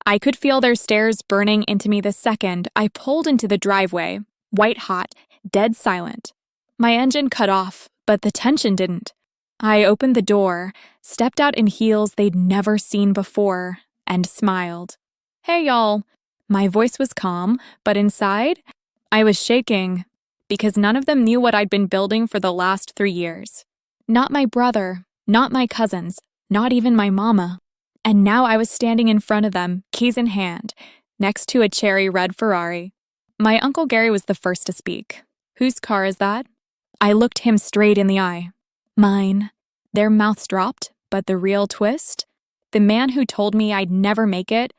I could feel their stares burning into me the second I pulled into the driveway, white hot, dead silent. My engine cut off, but the tension didn't. I opened the door, stepped out in heels they'd never seen before, and smiled. "Hey, y'all." My voice was calm, but inside, I was shaking because none of them knew what I'd been building for the last 3 years. Not my brother, not my cousins, not even my mama. And now I was standing in front of them, keys in hand, next to a cherry red Ferrari. My Uncle Gary was the first to speak. "Whose car is that?" I looked him straight in the eye. "Mine." Their mouths dropped, but the real twist? The man who told me I'd never make it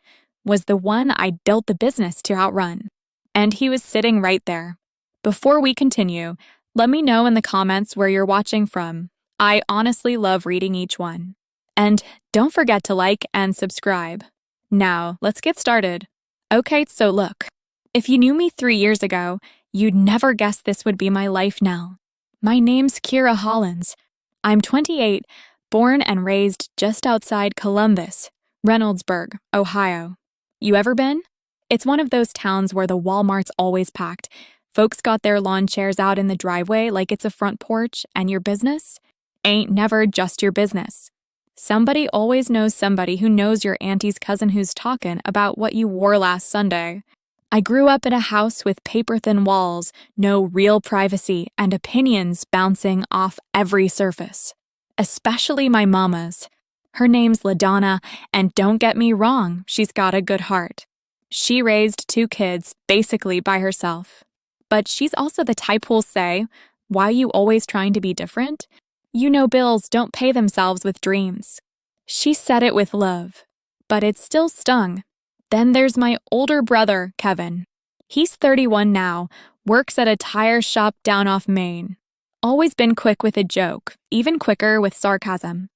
was the one I'd built the business to outrun. And he was sitting right there. Before we continue, let me know in the comments where you're watching from. I honestly love reading each one. And don't forget to like and subscribe. Now, let's get started. Okay, so look. If you knew me 3 years ago, you'd never guess this would be my life now. My name's Kira Hollins. I'm 28, born and raised just outside Columbus, Reynoldsburg, Ohio. You ever been? It's one of those towns where the Walmart's always packed. Folks got their lawn chairs out in the driveway like it's a front porch, and your business ain't never just your business. Somebody always knows somebody who knows your auntie's cousin who's talking about what you wore last Sunday. I grew up in a house with paper-thin walls, no real privacy, and opinions bouncing off every surface. Especially my mama's. Her name's LaDonna, and don't get me wrong, she's got a good heart. She raised 2 kids basically by herself. But she's also the type who'll say, "Why you always trying to be different? You know bills don't pay themselves with dreams." She said it with love, but it still stung. Then there's my older brother, Kevin. He's 31 now, works at a tire shop down off Main. Always been quick with a joke, even quicker with sarcasm.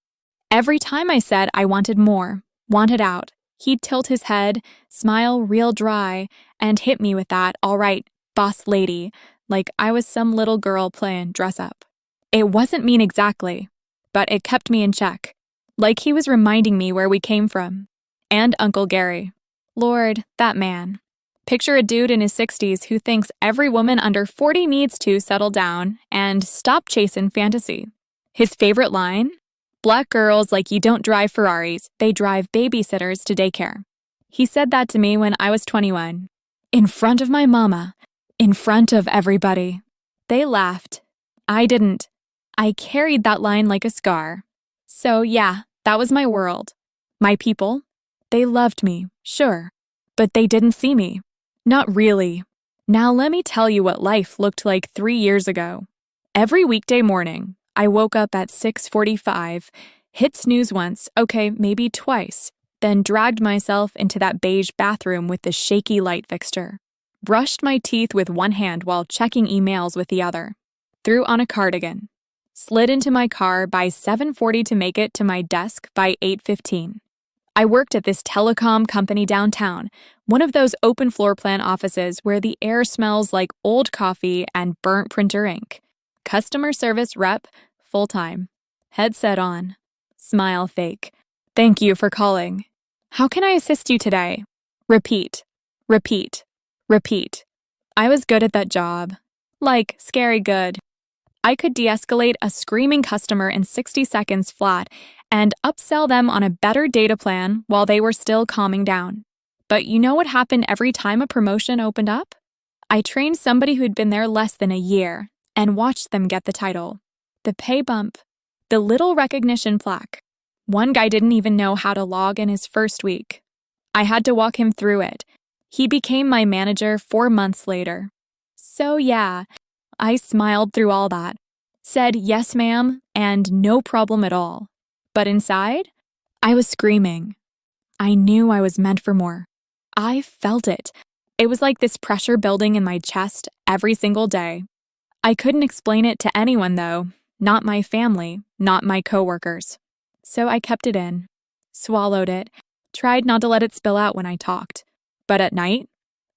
Every time I said I wanted more, wanted out, he'd tilt his head, smile real dry, and hit me with that, "All right, boss lady," like I was some little girl playing dress up. It wasn't mean exactly, but it kept me in check, like he was reminding me where we came from. And Uncle Gary. Lord, that man. Picture a dude in his 60s who thinks every woman under 40 needs to settle down and stop chasing fantasy. His favorite line? "Black girls like you don't drive Ferraris, they drive babysitters to daycare." He said that to me when I was 21. In front of my mama. In front of everybody. They laughed. I didn't. I carried that line like a scar. So yeah, that was my world. My people. They loved me, sure, but they didn't see me. Not really. Now let me tell you what life looked like 3 years ago. Every weekday morning, I woke up at 6:45, hit snooze once, okay, maybe twice, then dragged myself into that beige bathroom with the shaky light fixture. Brushed my teeth with one hand while checking emails with the other. Threw on a cardigan. Slid into my car by 7:40 to make it to my desk by 8:15. I worked at this telecom company downtown, one of those open floor plan offices where the air smells like old coffee and burnt printer ink. Customer service rep, full-time. Headset on. Smile fake. "Thank you for calling. How can I assist you today?" Repeat. Repeat. Repeat. I was good at that job. Like, scary good. I could de-escalate a screaming customer in 60 seconds flat and upsell them on a better data plan while they were still calming down. But you know what happened every time a promotion opened up? I trained somebody who'd been there less than a year and watched them get the title. The pay bump. The little recognition plaque. One guy didn't even know how to log in his first week. I had to walk him through it. He became my manager 4 months later. So yeah, I smiled through all that, said yes ma'am and no problem at all. But inside, I was screaming. I knew I was meant for more. I felt it. It was like this pressure building in my chest every single day. I couldn't explain it to anyone though, not my family, not my coworkers. So I kept it in, swallowed it, tried not to let it spill out when I talked. But at night,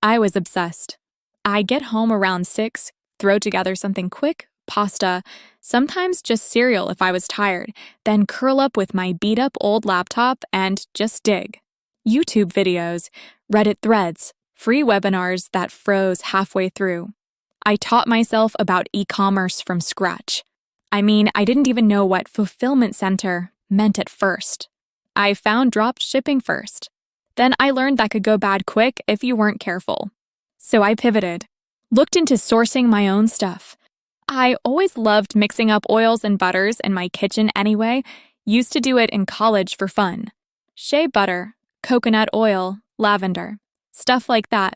I was obsessed. I'd get home around 6, throw together something quick, pasta, sometimes just cereal if I was tired, then curl up with my beat-up old laptop and just dig. YouTube videos, Reddit threads, free webinars that froze halfway through. I taught myself about e-commerce from scratch. I mean, I didn't even know what fulfillment center meant at first. I found drop shipping first. Then I learned that could go bad quick if you weren't careful. So I pivoted, looked into sourcing my own stuff. I always loved mixing up oils and butters in my kitchen anyway, used to do it in college for fun. Shea butter, coconut oil, lavender, stuff like that.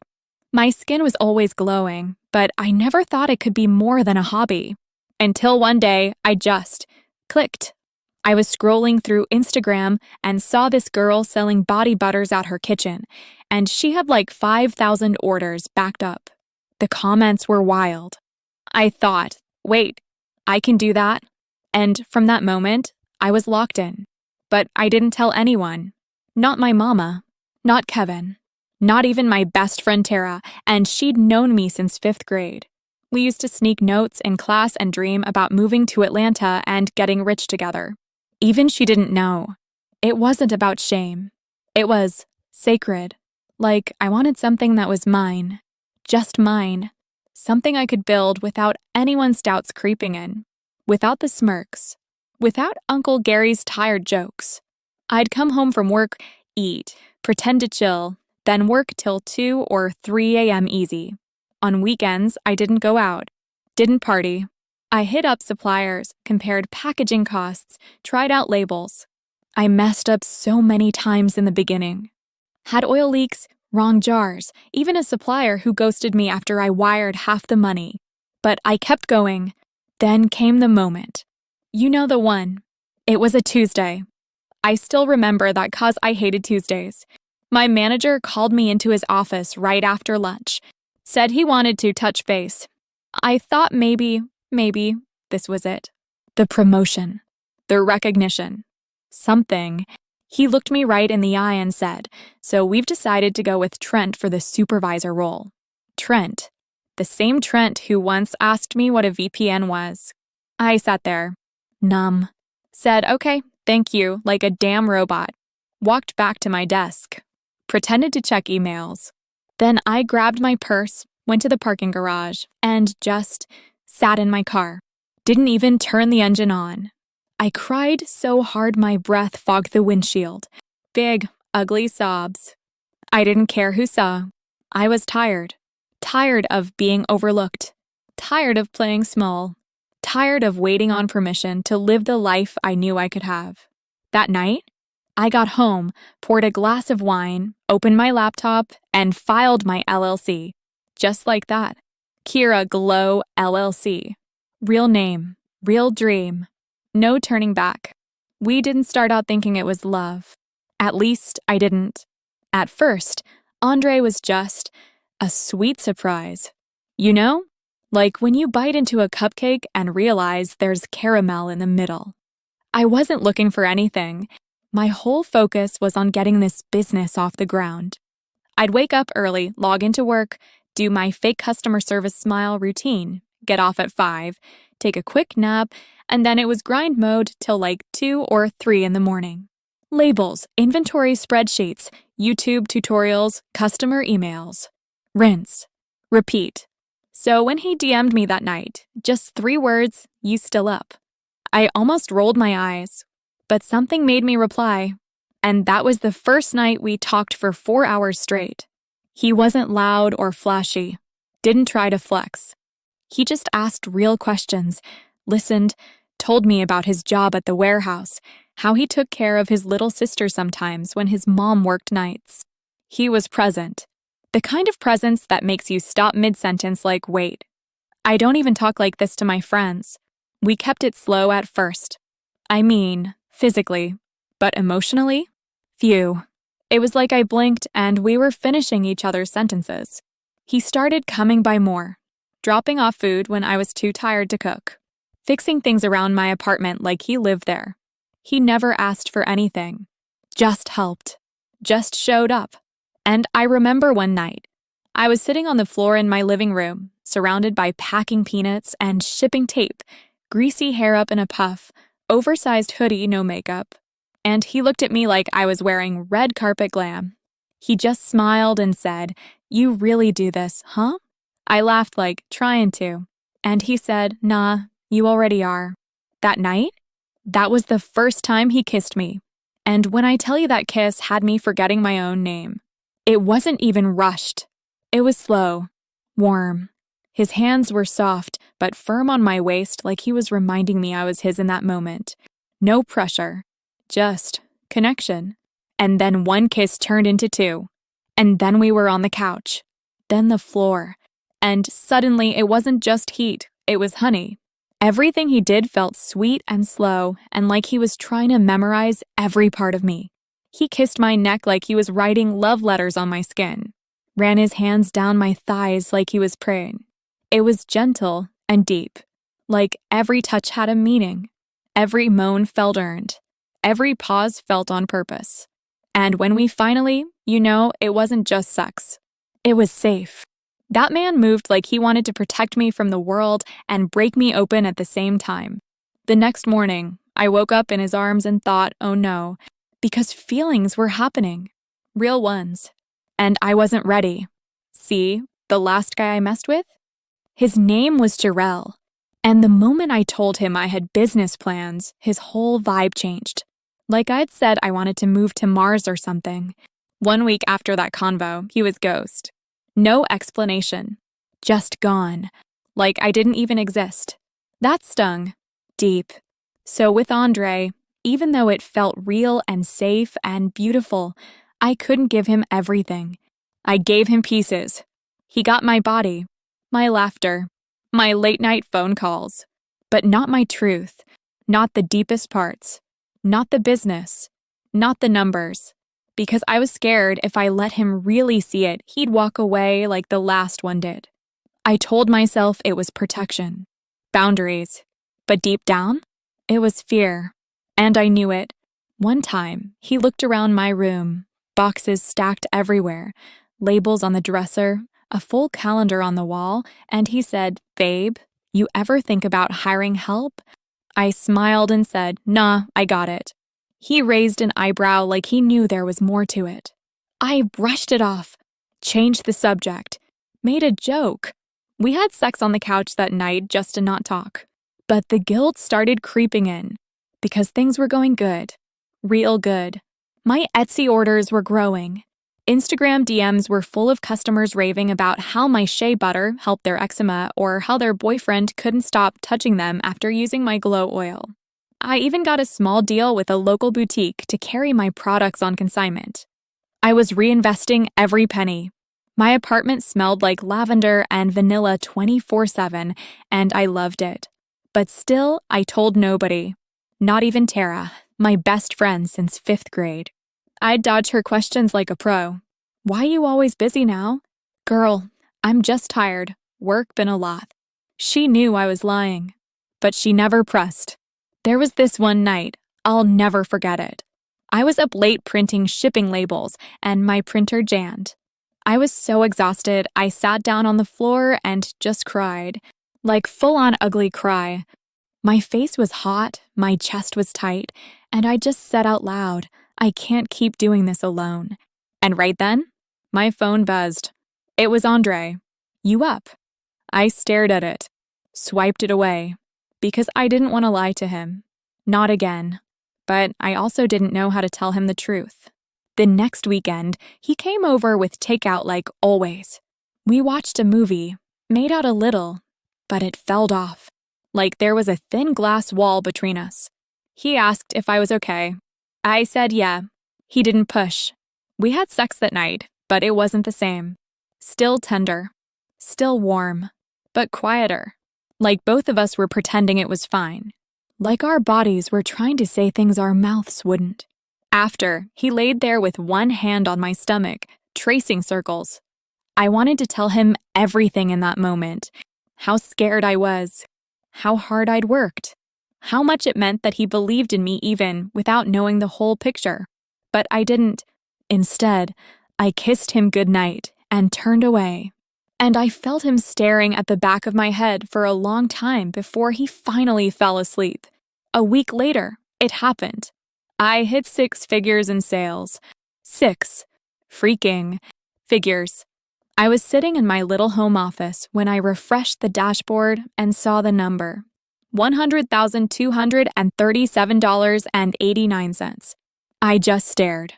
My skin was always glowing, but I never thought it could be more than a hobby. Until one day, I just clicked. I was scrolling through Instagram and saw this girl selling body butters at her kitchen, and she had like 5,000 orders backed up. The comments were wild. I thought, wait, I can do that? And from that moment, I was locked in. But I didn't tell anyone. Not my mama. Not Kevin. Not even my best friend Tara, and she'd known me since 5th grade. We used to sneak notes in class and dream about moving to Atlanta and getting rich together. Even she didn't know. It wasn't about shame. It was sacred. Like I wanted something that was mine. Just mine. Something I could build without anyone's doubts creeping in. Without the smirks. Without Uncle Gary's tired jokes. I'd come home from work, eat, pretend to chill, then work till 2 or 3 a.m. easy. On weekends, I didn't go out. Didn't party. I hit up suppliers, compared packaging costs, tried out labels. I messed up so many times in the beginning. Had oil leaks, wrong jars, even a supplier who ghosted me after I wired half the money. But I kept going. Then came the moment. You know the one. It was a Tuesday. I still remember that 'cause I hated Tuesdays. My manager called me into his office right after lunch, said he wanted to touch base. I thought maybe this was it. The promotion. The recognition. Something. He looked me right in the eye and said, so we've decided to go with Trent for the supervisor role. Trent. The same Trent who once asked me what a VPN was. I sat there, numb. Said, okay, thank you, like a damn robot. Walked back to my desk. Pretended to check emails. Then I grabbed my purse, went to the parking garage, and just sat in my car. Didn't even turn the engine on. I cried so hard my breath fogged the windshield. Big, ugly sobs. I didn't care who saw. I was tired. Tired of being overlooked. Tired of playing small. Tired of waiting on permission to live the life I knew I could have. That night, I got home, poured a glass of wine, opened my laptop, and filed my LLC. Just like that. Kira Glow LLC. Real name, real dream. No turning back. We didn't start out thinking it was love. At least I didn't. At first, Andre was just a sweet surprise. You know? Like when you bite into a cupcake and realize there's caramel in the middle. I wasn't looking for anything. My whole focus was on getting this business off the ground. I'd wake up early, log into work, do my fake customer service smile routine, get off at 5, take a quick nap, and then it was grind mode till like 2 or 3 in the morning. Labels, inventory spreadsheets, YouTube tutorials, customer emails. Rinse. Repeat. So when he DM'd me that night, just 3 words, you still up? I almost rolled my eyes, but something made me reply, and that was the first night we talked for 4 hours straight. He wasn't loud or flashy, didn't try to flex. He just asked real questions, listened, told me about his job at the warehouse, how he took care of his little sister sometimes when his mom worked nights. He was present. The kind of presence that makes you stop mid-sentence like, wait. I don't even talk like this to my friends. We kept it slow at first. I mean, physically. But emotionally? Phew. It was like I blinked and we were finishing each other's sentences. He started coming by more, dropping off food when I was too tired to cook, fixing things around my apartment like he lived there. He never asked for anything. Just helped. Just showed up. And I remember one night, I was sitting on the floor in my living room, surrounded by packing peanuts and shipping tape, greasy hair up in a puff, oversized hoodie, no makeup. And he looked at me like I was wearing red carpet glam, He just smiled and said, "You really do this, huh?" I laughed like, trying to. And he said, "Nah, you already are." That night, that was the first time he kissed me. And when I tell you that kiss had me forgetting my own name, it wasn't even rushed. It was slow, warm. His hands were soft, but firm on my waist like he was reminding me I was his in that moment. No pressure, just connection. And then one kiss turned into two. And then we were on the couch. Then the floor. And suddenly it wasn't just heat, it was honey. Everything he did felt sweet and slow, and like he was trying to memorize every part of me. He kissed my neck like he was writing love letters on my skin, ran his hands down my thighs like he was praying. It was gentle and deep, like every touch had a meaning. Every moan felt earned. Every pause felt on purpose. And when we finally, it wasn't just sex. It was safe. That man moved like he wanted to protect me from the world and break me open at the same time. The next morning, I woke up in his arms and thought, oh no, because feelings were happening. Real ones. And I wasn't ready. See, the last guy I messed with? His name was Jarrell. And the moment I told him I had business plans, his whole vibe changed. Like I'd said I wanted to move to Mars or something. 1 week after that convo, he was ghost. No explanation. Just gone. Like I didn't even exist. That stung. Deep. So with Andre, even though it felt real and safe and beautiful, I couldn't give him everything. I gave him pieces. He got my body, my laughter, my late-night phone calls. But not my truth. Not the deepest parts. Not the business. Not the numbers. Because I was scared if I let him really see it, he'd walk away like the last one did. I told myself it was protection, boundaries, but deep down, it was fear. And I knew it. One time, he looked around my room, boxes stacked everywhere, labels on the dresser, a full calendar on the wall, and he said, "Babe, you ever think about hiring help?" I smiled and said, "Nah, I got it." He raised an eyebrow like he knew there was more to it. I brushed it off, changed the subject, made a joke. We had sex on the couch that night just to not talk. But the guilt started creeping in, because things were going good. Real good. My Etsy orders were growing. Instagram DMs were full of customers raving about how my shea butter helped their eczema or how their boyfriend couldn't stop touching them after using my glow oil. I even got a small deal with a local boutique to carry my products on consignment. I was reinvesting every penny. My apartment smelled like lavender and vanilla 24/7, and I loved it. But still, I told nobody. Not even Tara, my best friend since 5th grade. I'd dodge her questions like a pro. "Why you always busy now?" "Girl, I'm just tired. Work been a lot." She knew I was lying, but she never pressed. There was this one night, I'll never forget it. I was up late printing shipping labels, and my printer jammed. I was so exhausted, I sat down on the floor and just cried. Like full-on ugly cry. My face was hot, my chest was tight, and I just said out loud, "I can't keep doing this alone." And right then, my phone buzzed. It was Andre. "You up?" I stared at it, swiped it away, because I didn't want to lie to him. Not again. But I also didn't know how to tell him the truth. The next weekend, he came over with takeout like always. We watched a movie, made out a little, but it fell off. Like there was a thin glass wall between us. He asked if I was okay. I said yeah. He didn't push. We had sex that night, but it wasn't the same. Still tender. Still warm. But quieter. Like both of us were pretending it was fine. Like our bodies were trying to say things our mouths wouldn't. After, he laid there with one hand on my stomach, tracing circles. I wanted to tell him everything in that moment. How scared I was. How hard I'd worked. How much it meant that he believed in me even without knowing the whole picture. But I didn't. Instead, I kissed him goodnight and turned away. And I felt him staring at the back of my head for a long time before he finally fell asleep. A week later, it happened. I hit 6 figures in sales. 6. Freaking figures. I was sitting in my little home office when I refreshed the dashboard and saw the number. $100,237.89. I just stared.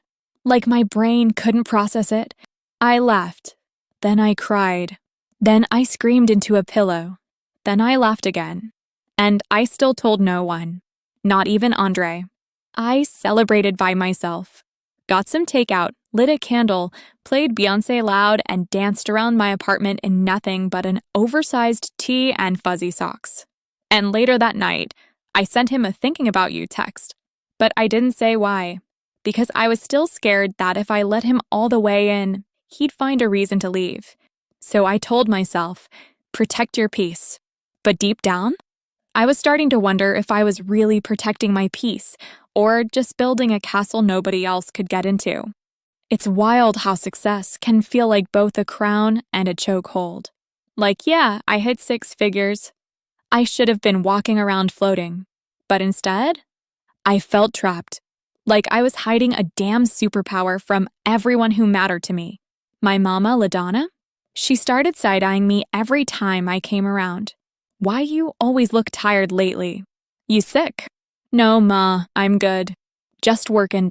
Like my brain couldn't process it. I laughed. Then I cried. Then I screamed into a pillow. Then I laughed again. And I still told no one. Not even Andre. I celebrated by myself. Got some takeout, lit a candle, played Beyoncé loud, and danced around my apartment in nothing but an oversized tee and fuzzy socks. And later that night, I sent him a thinking about you text. But I didn't say why, because I was still scared that if I let him all the way in, he'd find a reason to leave. So I told myself, protect your peace. But deep down, I was starting to wonder if I was really protecting my peace or just building a castle nobody else could get into. It's wild how success can feel like both a crown and a chokehold. Like, yeah, I hit 6 figures. I should have been walking around floating. But instead, I felt trapped. Like I was hiding a damn superpower from everyone who mattered to me. My mama, LaDonna, she started side-eyeing me every time I came around. Why you always look tired lately? You sick? No, Ma, I'm good. Just working.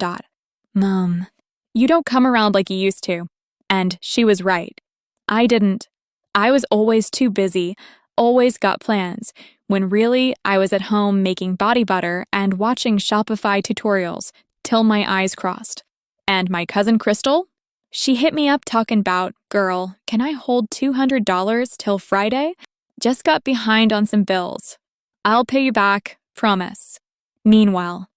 Mom, you don't come around like you used to. And she was right. I didn't. I was always too busy, always got plans, when really I was at home making body butter and watching Shopify tutorials till my eyes crossed. And my cousin Crystal? She hit me up talking about, girl, can I hold $200 till Friday? Just got behind on some bills. I'll pay you back, promise. Meanwhile,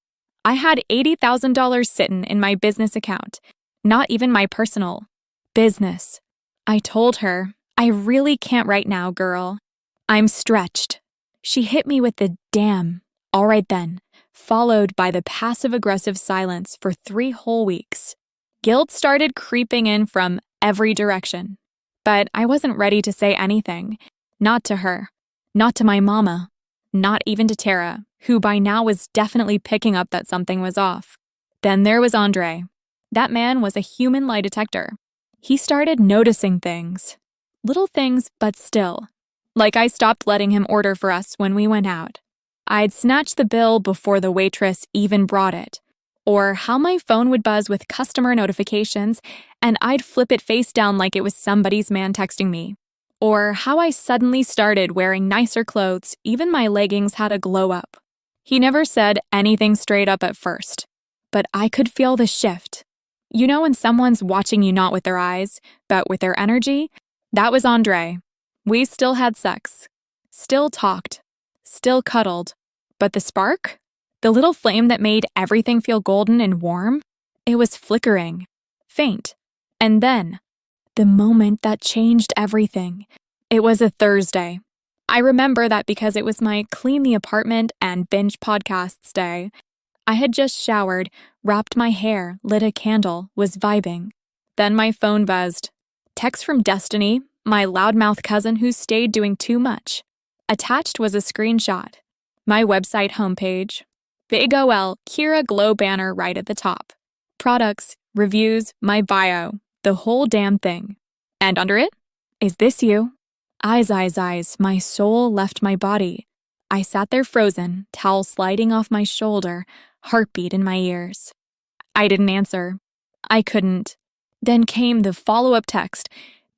I had $80,000 sitting in my business account, not even my personal. Business. I told her, I really can't right now, girl. I'm stretched. She hit me with the damn, all right then, followed by the passive-aggressive silence for 3 whole weeks. Guilt started creeping in from every direction, but I wasn't ready to say anything. Not to her, not to my mama, not even to Tara, who by now was definitely picking up that something was off. Then there was Andre. That man was a human lie detector. He started noticing things. Little things, but still. Like I stopped letting him order for us when we went out. I'd snatch the bill before the waitress even brought it. Or how my phone would buzz with customer notifications and I'd flip it face down like it was somebody's man texting me. Or how I suddenly started wearing nicer clothes, even my leggings had a glow up. He never said anything straight up at first, but I could feel the shift. You know when someone's watching you not with their eyes, but with their energy? That was Andre. We still had sex, still talked, still cuddled, but the spark? The little flame that made everything feel golden and warm? It was flickering, faint, and then the moment that changed everything. It was a Thursday. I remember that because it was my clean the apartment and binge podcasts day. I had just showered, wrapped my hair, lit a candle, was vibing. Then my phone buzzed. Text from Destiny, my loudmouth cousin who stayed doing too much. Attached was a screenshot. My website homepage. Big OL Kira Glow banner right at the top. Products, reviews, my bio. The whole damn thing. And under it? Is this you? Eyes, my soul left my body. I sat there frozen, towel sliding off my shoulder, heartbeat in my ears. I didn't answer. I couldn't. Then came the follow-up text.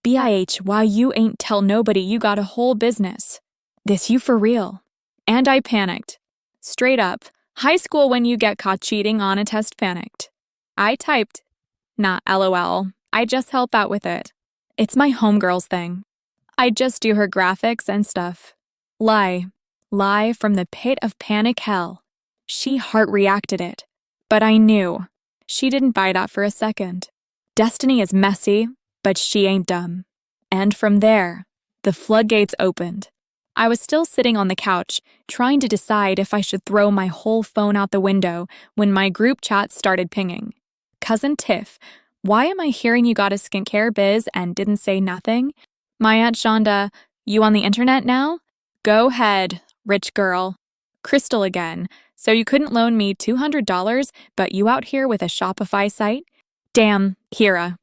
BIH, why you ain't tell nobody you got a whole business. This you for real. And I panicked. Straight up, high school when you get caught cheating on a test panicked. I typed, not LOL. I just help out with it. It's my homegirls thing. I just do her graphics and stuff. Lie from the pit of panic hell. She heart-reacted it. But I knew. She didn't buy that for a second. Destiny is messy, but she ain't dumb. And from there, the floodgates opened. I was still sitting on the couch, trying to decide if I should throw my whole phone out the window when my group chat started pinging. Cousin Tiff, why am I hearing you got a skincare biz and didn't say nothing? My Aunt Shonda, you on the internet now? Go ahead, rich girl. Crystal again, so you couldn't loan me $200, but you out here with a Shopify site? Damn, Kira.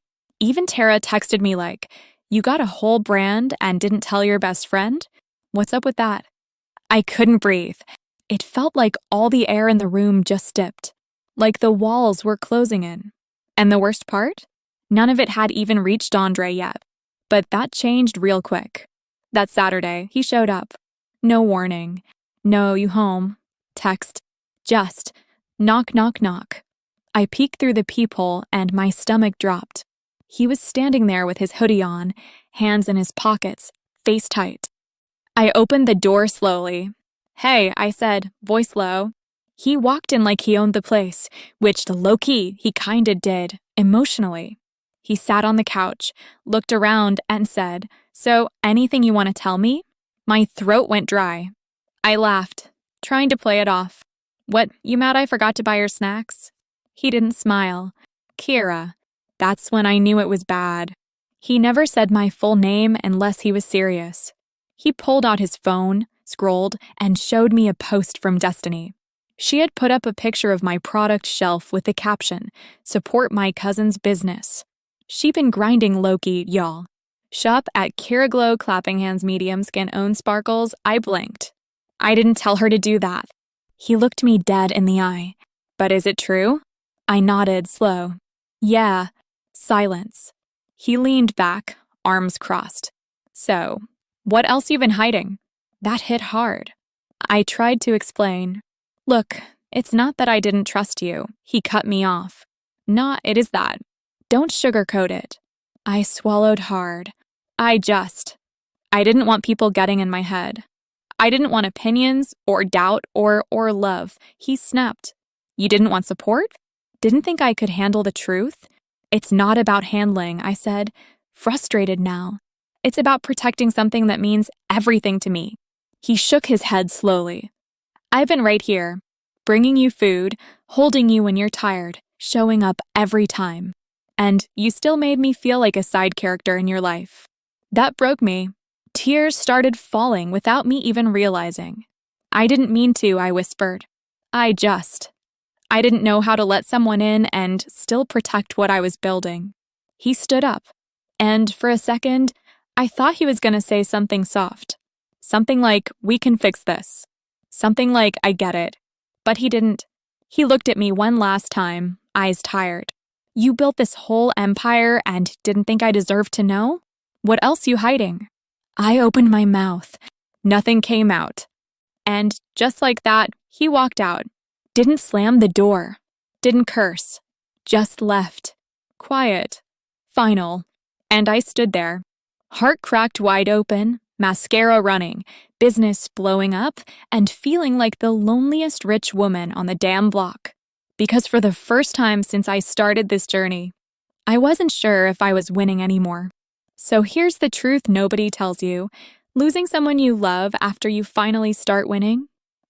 Even Tara texted me like, "You got a whole brand and didn't tell your best friend? What's up with that?" I couldn't breathe. It felt like all the air in the room just dipped, like the walls were closing in. And the worst part? None of it had even reached Andre yet. But that changed real quick. That Saturday, he showed up. No warning. No, you home. Text. Just. Knock, knock, knock. I peeked through the peephole and my stomach dropped. He was standing there with his hoodie on, hands in his pockets, face tight. I opened the door slowly. "Hey," I said, voice low. He walked in like he owned the place, which low-key he kinda did, emotionally. He sat on the couch, looked around, and said, "So, anything you want to tell me?" My throat went dry. I laughed, trying to play it off. "What, you mad I forgot to buy your snacks?" He didn't smile. "Kira." That's when I knew it was bad. He never said my full name unless he was serious. He pulled out his phone, scrolled, and showed me a post from Destiny. She had put up a picture of my product shelf with the caption, "Support my cousin's business." She been grinding Loki, y'all. Shop at Kira Glow Clapping Hands Medium Skin Own Sparkles. I blinked. I didn't tell her to do that. He looked me dead in the eye. "But is it true?" I nodded, slow. "Yeah." Silence. He leaned back, arms crossed. "So, what else you been hiding?" That hit hard. I tried to explain. "Look, it's not that I didn't trust you." He cut me off. "Not it is that. Don't sugarcoat it." I swallowed hard. I didn't want people getting in my head. I didn't want opinions, or doubt, or love. He snapped. "You didn't want support? Didn't think I could handle the truth?" "It's not about handling," I said, frustrated now. "It's about protecting something that means everything to me." He shook his head slowly. "I've been right here, bringing you food, holding you when you're tired, showing up every time. And you still made me feel like a side character in your life." That broke me. Tears started falling without me even realizing. "I didn't mean to," I whispered. I didn't know how to let someone in and still protect what I was building." He stood up, and for a second, I thought he was going to say something soft. Something like, "We can fix this." Something like, "I get it." But he didn't. He looked at me one last time, eyes tired. "You built this whole empire and didn't think I deserved to know? What else you hiding?" I opened my mouth. Nothing came out. And just like that, he walked out. Didn't slam the door. Didn't curse. Just left. Quiet. Final. And I stood there. Heart cracked wide open, mascara running, business blowing up, and feeling like the loneliest rich woman on the damn block. Because for the first time since I started this journey, I wasn't sure if I was winning anymore. So here's the truth nobody tells you. Losing someone you love after you finally start winning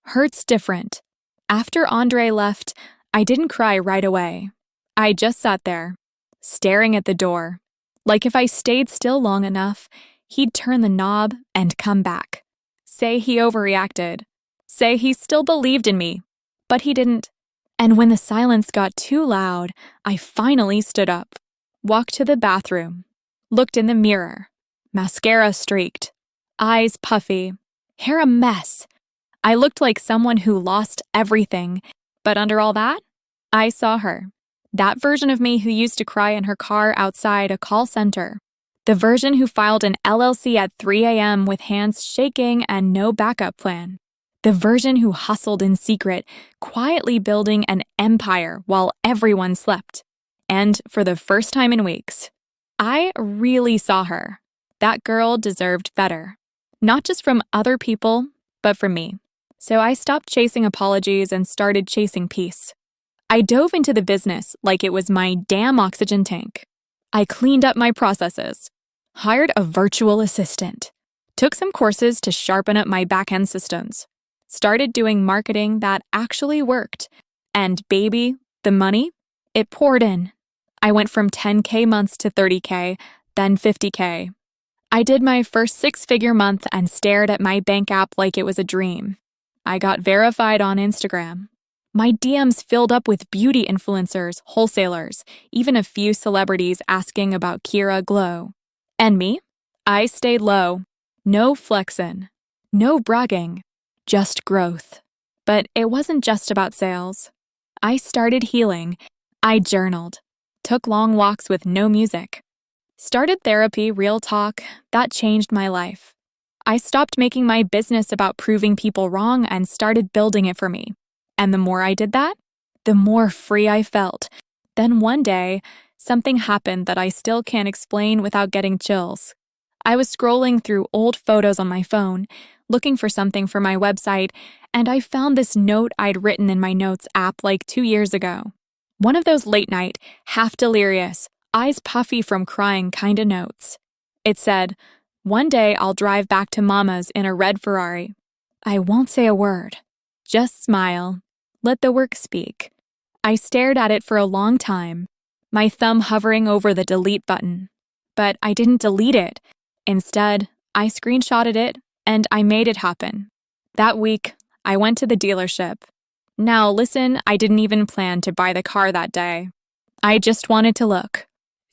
hurts different. After Andre left, I didn't cry right away. I just sat there, staring at the door. Like if I stayed still long enough, he'd turn the knob and come back. Say he overreacted. Say he still believed in me. But he didn't. And when the silence got too loud, I finally stood up, walked to the bathroom, looked in the mirror. Mascara streaked, eyes puffy, hair a mess. I looked like someone who lost everything, but under all that, I saw her. That version of me who used to cry in her car outside a call center. The version who filed an LLC at 3 a.m. with hands shaking and no backup plan. The version who hustled in secret, quietly building an empire while everyone slept. And for the first time in weeks, I really saw her. That girl deserved better. Not just from other people, but from me. So I stopped chasing apologies and started chasing peace. I dove into the business like it was my damn oxygen tank. I cleaned up my processes, hired a virtual assistant, took some courses to sharpen up my back-end systems, started doing marketing that actually worked, and baby, the money, it poured in. I went from 10K months to 30K, then 50K. I did my first 6-figure month and stared at my bank app like it was a dream. I got verified on Instagram. My DMs filled up with beauty influencers, wholesalers, even a few celebrities asking about Kira Glow. And me? I stayed low. No flexin'. No bragging. Just growth. But it wasn't just about sales. I started healing. I journaled. Took long walks with no music. Started therapy, real talk. That changed my life. I stopped making my business about proving people wrong and started building it for me. And the more I did that, the more free I felt. Then one day, something happened that I still can't explain without getting chills. I was scrolling through old photos on my phone, looking for something for my website, and I found this note I'd written in my notes app like 2 years ago. One of those late night, half delirious, eyes puffy from crying kinda notes. It said, "One day I'll drive back to Mama's in a red Ferrari. I won't say a word. Just smile. Let the work speak." I stared at it for a long time, my thumb hovering over the delete button. But I didn't delete it. Instead, I screenshotted it and I made it happen. That week, I went to the dealership. Now listen, I didn't even plan to buy the car that day. I just wanted to look,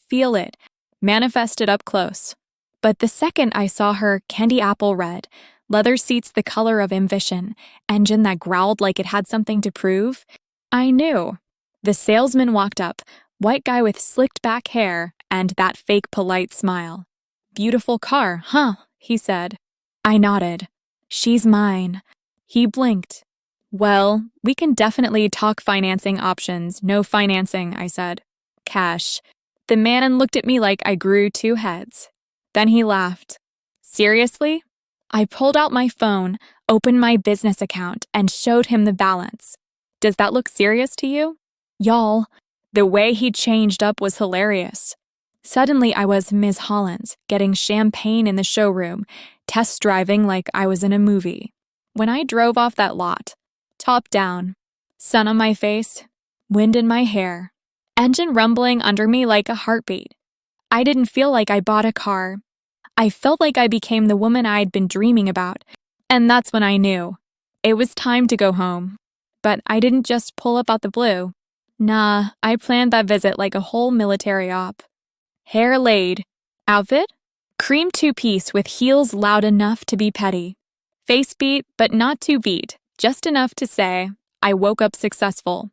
feel it, manifest it up close. But the second I saw her candy apple red, leather seats the color of ambition, engine that growled like it had something to prove, I knew. The salesman walked up, white guy with slicked back hair and that fake polite smile. "Beautiful car, huh?" he said. I nodded. "She's mine." He blinked. "Well, we can definitely talk financing options. No financing," I said. "Cash." The man looked at me like I grew 2 heads. Then he laughed. "Seriously?" I pulled out my phone, opened my business account, and showed him the balance. "Does that look serious to you?" Y'all, the way he changed up was hilarious. Suddenly I was Ms. Hollins, getting champagne in the showroom, test driving like I was in a movie. When I drove off that lot, top down, sun on my face, wind in my hair, engine rumbling under me like a heartbeat, I didn't feel like I bought a car. I felt like I became the woman I'd been dreaming about, and that's when I knew. It was time to go home. But I didn't just pull up out the blue. Nah, I planned that visit like a whole military op. Hair laid. Outfit? Cream 2-piece with heels loud enough to be petty. Face beat, but not too beat, just enough to say, I woke up successful.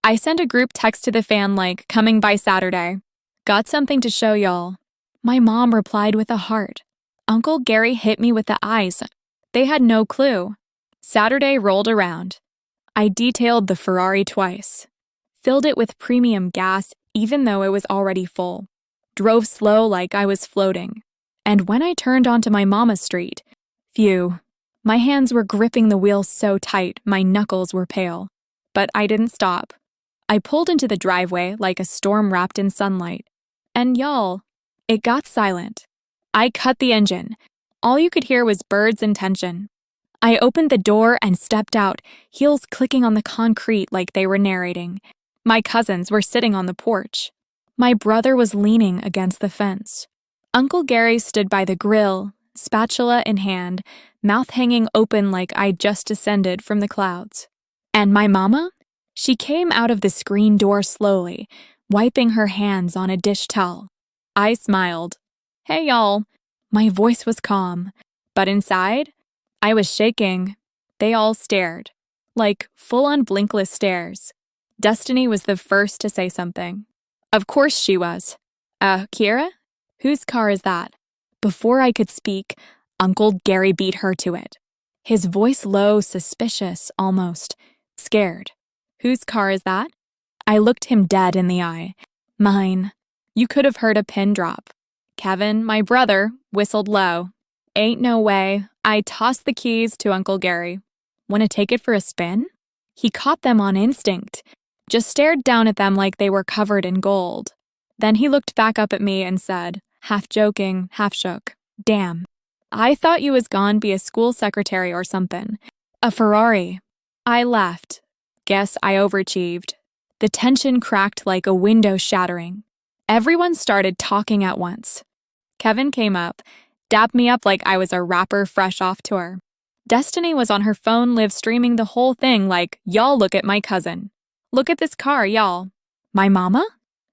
I sent a group text to the fan like, coming by Saturday. Got something to show y'all. My mom replied with a heart. Uncle Gary hit me with the eyes. They had no clue. Saturday rolled around. I detailed the Ferrari twice. Filled it with premium gas even though it was already full. Drove slow like I was floating. And when I turned onto my mama's street, phew, my hands were gripping the wheel so tight my knuckles were pale. But I didn't stop. I pulled into the driveway like a storm wrapped in sunlight. And y'all, it got silent. I cut the engine. All you could hear was birds in tension. I opened the door and stepped out, heels clicking on the concrete like they were narrating. My cousins were sitting on the porch. My brother was leaning against the fence. Uncle Gary stood by the grill, spatula in hand, mouth hanging open like I'd just descended from the clouds. And my mama? She came out of the screen door slowly, wiping her hands on a dish towel. I smiled. Hey, y'all. My voice was calm, but inside, I was shaking. They all stared, like full-on blinkless stares. Destiny was the first to say something. Of course she was. Kira? Whose car is that? Before I could speak, Uncle Gary beat her to it. His voice low, suspicious, almost. Scared. Whose car is that? I looked him dead in the eye. Mine. You could have heard a pin drop. Kevin, my brother, whistled low. Ain't no way. I tossed the keys to Uncle Gary. Want to take it for a spin? He caught them on instinct, just stared down at them like they were covered in gold. Then he looked back up at me and said, half joking, half shook, Damn. I thought you was gone be a school secretary or something. A Ferrari. I laughed. Guess I overachieved. The tension cracked like a window shattering. Everyone started talking at once. Kevin came up, dapped me up like I was a rapper fresh off tour. Destiny was on her phone live streaming the whole thing like, "Y'all look at my cousin. Look at this car, y'all." My mama?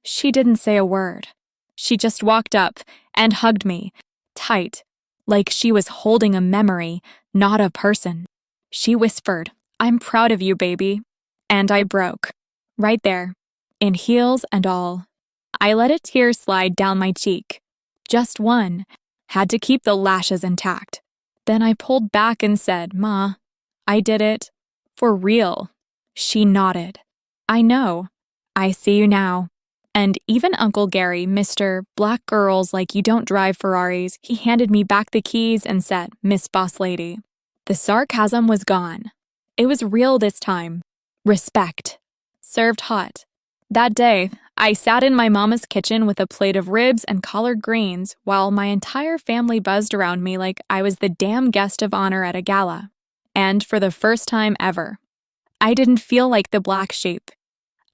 She didn't say a word. She just walked up and hugged me, tight, like she was holding a memory, not a person. She whispered, "I'm proud of you, baby." And I broke. Right there, in heels and all. I let a tear slide down my cheek. Just one. Had to keep the lashes intact. Then I pulled back and said, "Ma, I did it. For real." She nodded. "I know. I see you now." And even Uncle Gary, Mr. Black Girls Like You Don't Drive Ferraris, he handed me back the keys and said, "Miss Boss Lady." The sarcasm was gone. It was real this time. Respect. Served hot. That day, I sat in my mama's kitchen with a plate of ribs and collard greens while my entire family buzzed around me like I was the damn guest of honor at a gala. And for the first time ever, I didn't feel like the black sheep.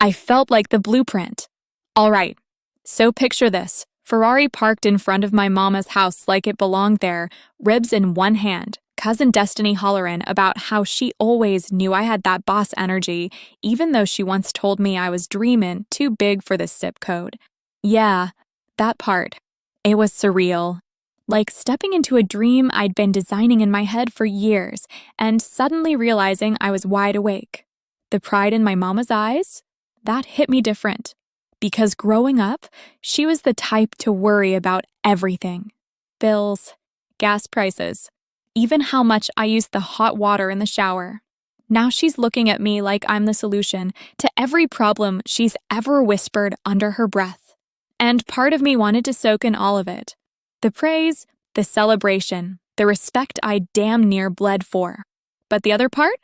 I felt like the blueprint. All right, so picture this. Ferrari parked in front of my mama's house like it belonged there, ribs in one hand, cousin Destiny hollerin' about how she always knew I had that boss energy, even though she once told me I was dreamin' too big for the zip code. Yeah, that part. It was surreal. Like stepping into a dream I'd been designing in my head for years, and suddenly realizing I was wide awake. The pride in my mama's eyes? That hit me different. Because growing up, she was the type to worry about everything. Bills, gas prices, even how much I used the hot water in the shower. Now she's looking at me like I'm the solution to every problem she's ever whispered under her breath. And part of me wanted to soak in all of it. The praise, the celebration, the respect I damn near bled for. But the other part?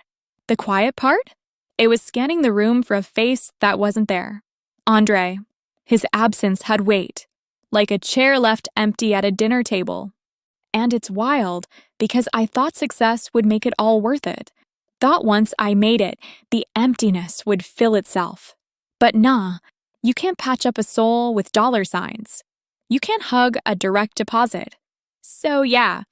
The quiet part? It was scanning the room for a face that wasn't there. Andre. His absence had weight, like a chair left empty at a dinner table. And it's wild, because I thought success would make it all worth it. Thought once I made it, the emptiness would fill itself. But nah, you can't patch up a soul with dollar signs. You can't hug a direct deposit. So yeah,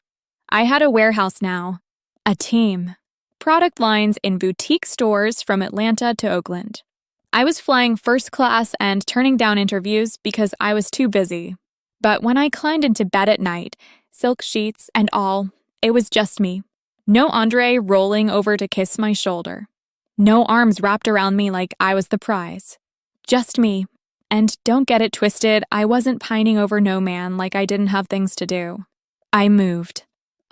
I had a warehouse now. A team. Product lines in boutique stores from Atlanta to Oakland. I was flying first class and turning down interviews because I was too busy. But when I climbed into bed at night, silk sheets and all, it was just me. No Andre rolling over to kiss my shoulder. No arms wrapped around me like I was the prize. Just me. And don't get it twisted, I wasn't pining over no man like I didn't have things to do. I moved.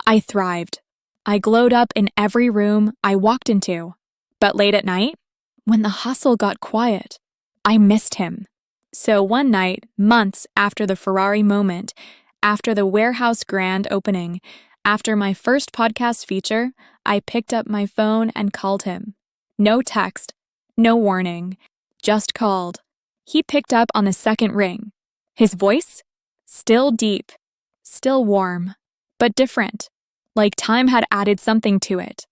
I thrived. I glowed up in every room I walked into. But late at night, when the hustle got quiet, I missed him. So one night, months after the Ferrari moment, after the warehouse grand opening, after my first podcast feature, I picked up my phone and called him. No text, no warning, just called. He picked up on the second ring. His voice? Still deep, still warm, but different, like time had added something to it.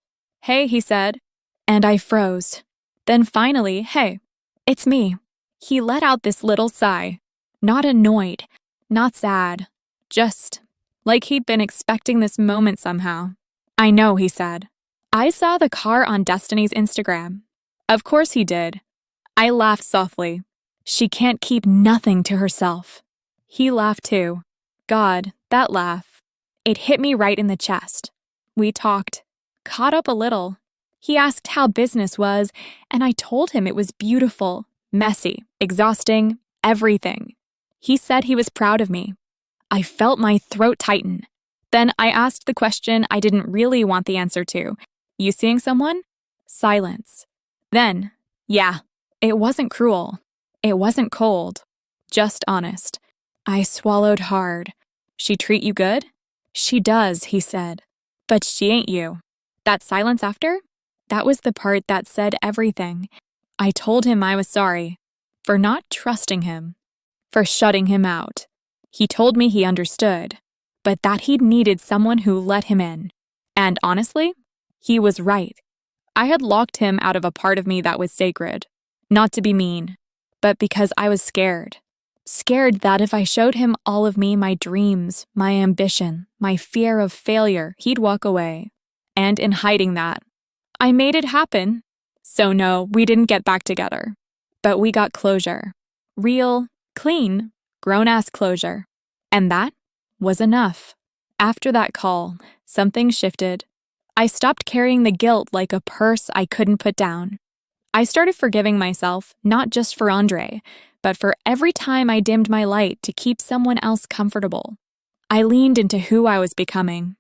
"Hey," he said, and I froze. Then finally, "Hey, it's me." He let out this little sigh. Not annoyed, not sad, just like he'd been expecting this moment somehow. "I know," he said. "I saw the car on Destiny's Instagram." Of course he did. I laughed softly. She can't keep nothing to herself. He laughed too. God, that laugh. It hit me right in the chest. We talked, caught up a little. He asked how business was, and I told him it was beautiful, messy, exhausting, everything. He said he was proud of me. I felt my throat tighten. Then I asked the question I didn't really want the answer to. "You seeing someone?" Silence. Then, yeah, it wasn't cruel. It wasn't cold. Just honest. I swallowed hard. "She treat you good?" "She does," he said. "But she ain't you." That silence after? That was the part that said everything. I told him I was sorry. For not trusting him. For shutting him out. He told me he understood. But that he'd needed someone who let him in. And honestly, he was right. I had locked him out of a part of me that was sacred. Not to be mean, but because I was scared. Scared that if I showed him all of me, my dreams, my ambition, my fear of failure, he'd walk away. and in hiding that. I made it happen. So no, we didn't get back together. But we got closure. Real, clean, grown-ass closure. And that was enough. After that call, something shifted. I stopped carrying the guilt like a purse I couldn't put down. I started forgiving myself, not just for Andre, but for every time I dimmed my light to keep someone else comfortable. I leaned into who I was becoming.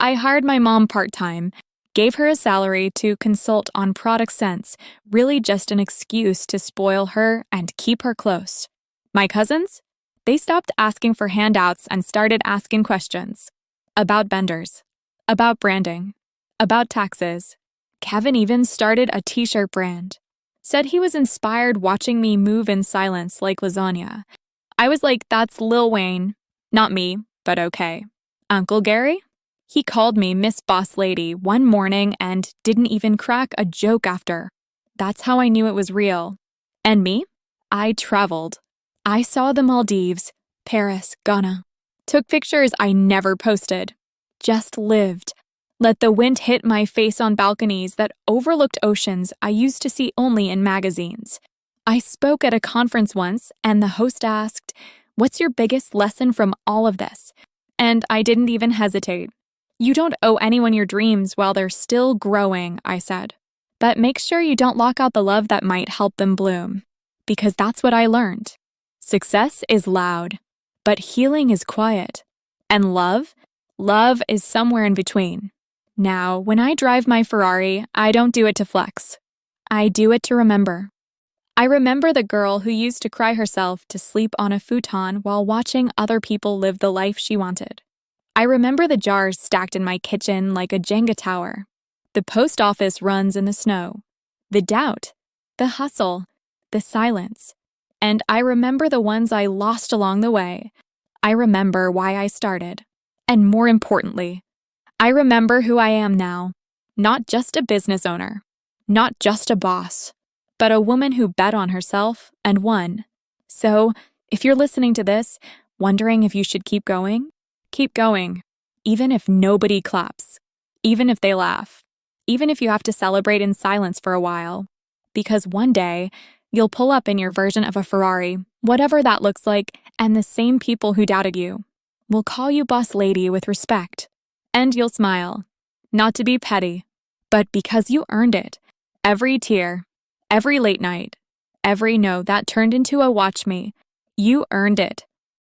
I hired my mom part-time, gave her a salary to consult on product sense, really just an excuse to spoil her and keep her close. My cousins? They stopped asking for handouts and started asking questions. About vendors. About branding. About taxes. Kevin even started a t-shirt brand. Said he was inspired watching me move in silence like lasagna. I was like, that's Lil Wayne. Not me, but okay. Uncle Gary? He called me Miss Boss Lady one morning and didn't even crack a joke after. That's how I knew it was real. And me? I traveled. I saw the Maldives, Paris, Ghana. Took pictures I never posted. Just lived. Let the wind hit my face on balconies that overlooked oceans I used to see only in magazines. I spoke at a conference once, and the host asked, "What's your biggest lesson from all of this?" And I didn't even hesitate. "You don't owe anyone your dreams while they're still growing," I said. "But make sure you don't lock out the love that might help them bloom." Because that's what I learned. Success is loud, but healing is quiet. And love is somewhere in between. Now, when I drive my Ferrari, I don't do it to flex. I do it to remember. I remember the girl who used to cry herself to sleep on a futon while watching other people live the life she wanted. I remember the jars stacked in my kitchen like a Jenga tower. The post office runs in the snow. The doubt. The hustle. The silence. And I remember the ones I lost along the way. I remember why I started. And more importantly, I remember who I am now. Not just a business owner. Not just a boss. But a woman who bet on herself and won. So, if you're listening to this, wondering if you should keep going, even if nobody claps, even if they laugh, even if you have to celebrate in silence for a while. Because one day, you'll pull up in your version of a Ferrari, whatever that looks like, and the same people who doubted you will call you boss lady with respect. And you'll smile, not to be petty, but because you earned it. Every tear, every late night, every no that turned into a watch me, you earned it.